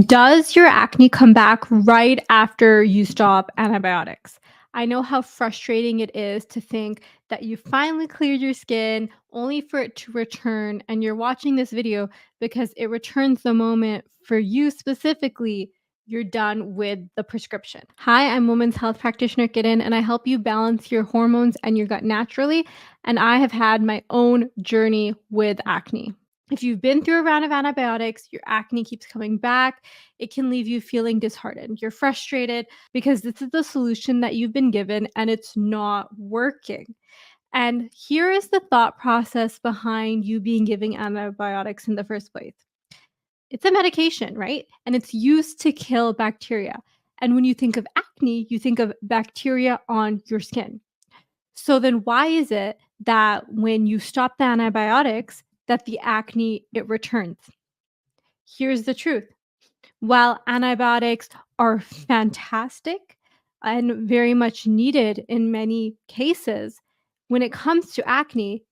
Does your acne come back right after you stop antibiotics? I know how frustrating it is to think that you finally cleared your skin only for it to return, and you're watching this video because it returns the moment for you specifically you're done with the prescription. Hi, I'm women's health practitioner Kitten, and I help you balance your hormones and your gut naturally. And I have had my own journey with acne. If you've been through a round of antibiotics, your acne keeps coming back, it can leave you feeling disheartened. You're frustrated because this is the solution that you've been given and it's not working. And here is the thought process behind you being given antibiotics in the first place. It's a medication, right? And it's used to kill bacteria. And when you think of acne, you think of bacteria on your skin. So then why is it that when you stop the antibiotics that the acne it returns? Here's the truth. While antibiotics are fantastic and very much needed in many cases, when it comes to acne,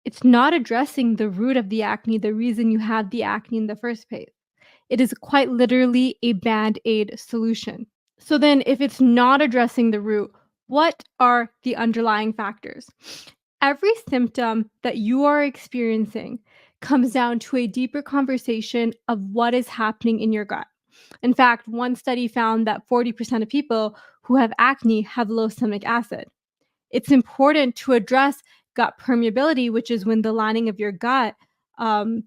it's not addressing the root of the acne, the reason you had the acne in the first place. It is quite literally a band aid solution. So, then if it's not addressing the root, what are the underlying factors? Every symptom that you are experiencing comes down to a deeper conversation of what is happening in your gut. In fact, one study found that 40% of people who have acne have low stomach acid. It's important to address gut permeability, which is when the lining of your gut um,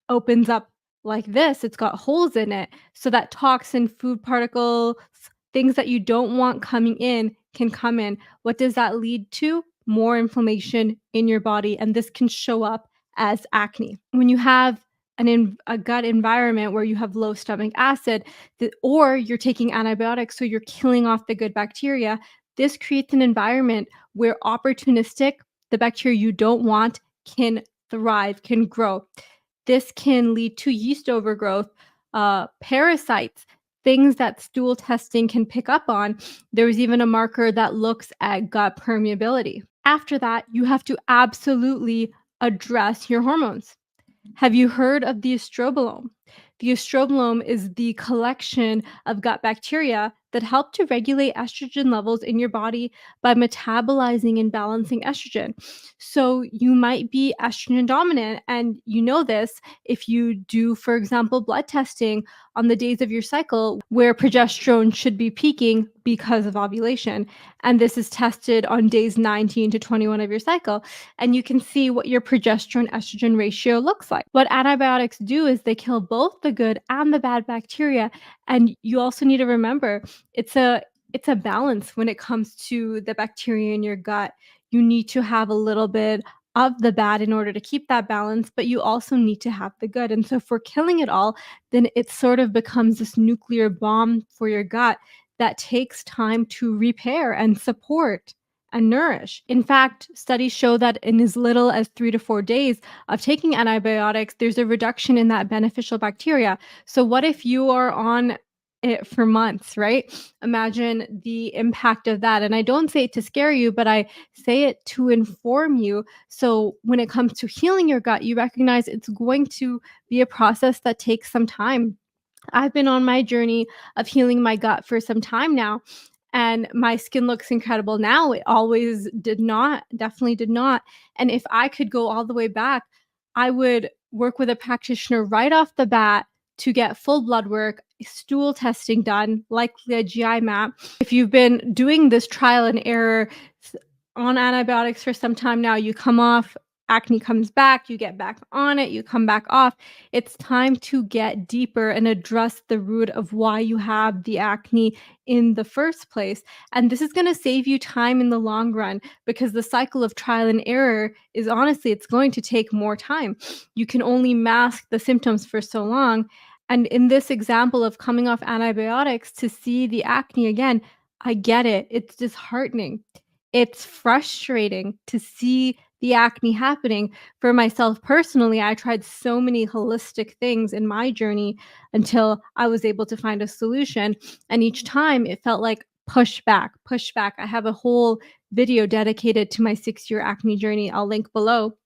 opens up like this. It's got holes in it. So that toxin, food particles, things that you don't want coming in can come in. What does that lead to? More inflammation in your body. And this can show up as acne. When you have a gut environment where you have low stomach acid, or you're taking antibiotics, so you're killing off the good bacteria, this creates an environment where the bacteria you don't want, can thrive, can grow. This can lead to yeast overgrowth, parasites, things that stool testing can pick up on. There was even a marker that looks at gut permeability. After that, you have to absolutely address your hormones. Have you heard of the estrobolome? The estrobolome is the collection of gut bacteria that help to regulate estrogen levels in your body by metabolizing and balancing estrogen. So you might be estrogen dominant, and you know this if you do, for example, blood testing on the days of your cycle where progesterone should be peaking because of ovulation. And this is tested on days 19 to 21 of your cycle. And you can see what your progesterone estrogen ratio looks like. What antibiotics do is they kill both the good and the bad bacteria. And you also need to remember it's a balance when it comes to the bacteria in your gut. You need to have a little bit of the bad in order to keep that balance, but you also need to have the good. And so if we're killing it all, then it sort of becomes this nuclear bomb for your gut that takes time to repair and support and nourish. In fact, studies show that in as little as 3 to 4 days of taking antibiotics, there's a reduction in that beneficial bacteria. So, what if you are on it for months, right? Imagine the impact of that. And I don't say it to scare you, but I say it to inform you. So, when it comes to healing your gut, you recognize it's going to be a process that takes some time. I've been on my journey of healing my gut for some time now, and my skin looks incredible now. It always did not, definitely did not. And if I could go all the way back, I would work with a practitioner right off the bat to get full blood work, stool testing done, likely a GI map. If you've been doing this trial and error on antibiotics for some time now, you come off, acne comes back, you get back on it, you come back off. It's time to get deeper and address the root of why you have the acne in the first place. And this is going to save you time in the long run, because the cycle of trial and error is, honestly, it's going to take more time. You can only mask the symptoms for so long. And in this example of coming off antibiotics to see the acne again, I get it. It's disheartening. It's frustrating to see the acne happening. For myself personally, I tried so many holistic things in my journey until I was able to find a solution. And each time it felt like pushback, pushback. I have a whole video dedicated to my 6-year acne journey. I'll link below.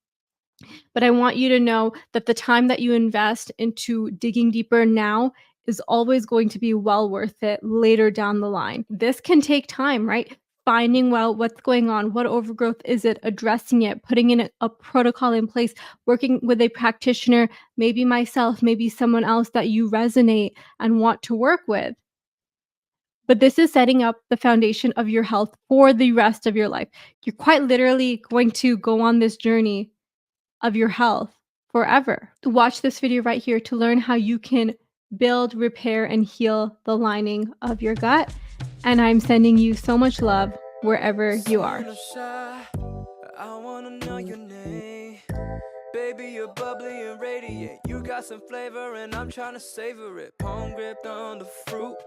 But I want you to know that the time that you invest into digging deeper now is always going to be well worth it later down the line. This can take time, right? Finding out what's going on, what overgrowth is it, addressing it, putting in a protocol in place, working with a practitioner, maybe myself, maybe someone else that you resonate and want to work with. But this is setting up the foundation of your health for the rest of your life. You're quite literally going to go on this journey of your health forever. Watch this video right here to learn how you can build, repair, and heal the lining of your gut. And I'm sending you so much love wherever you are. I wanna know your name. Baby, you're bubbly and radiant. You got some flavor and I'm trying to savor it. Palm gripped on the fruit.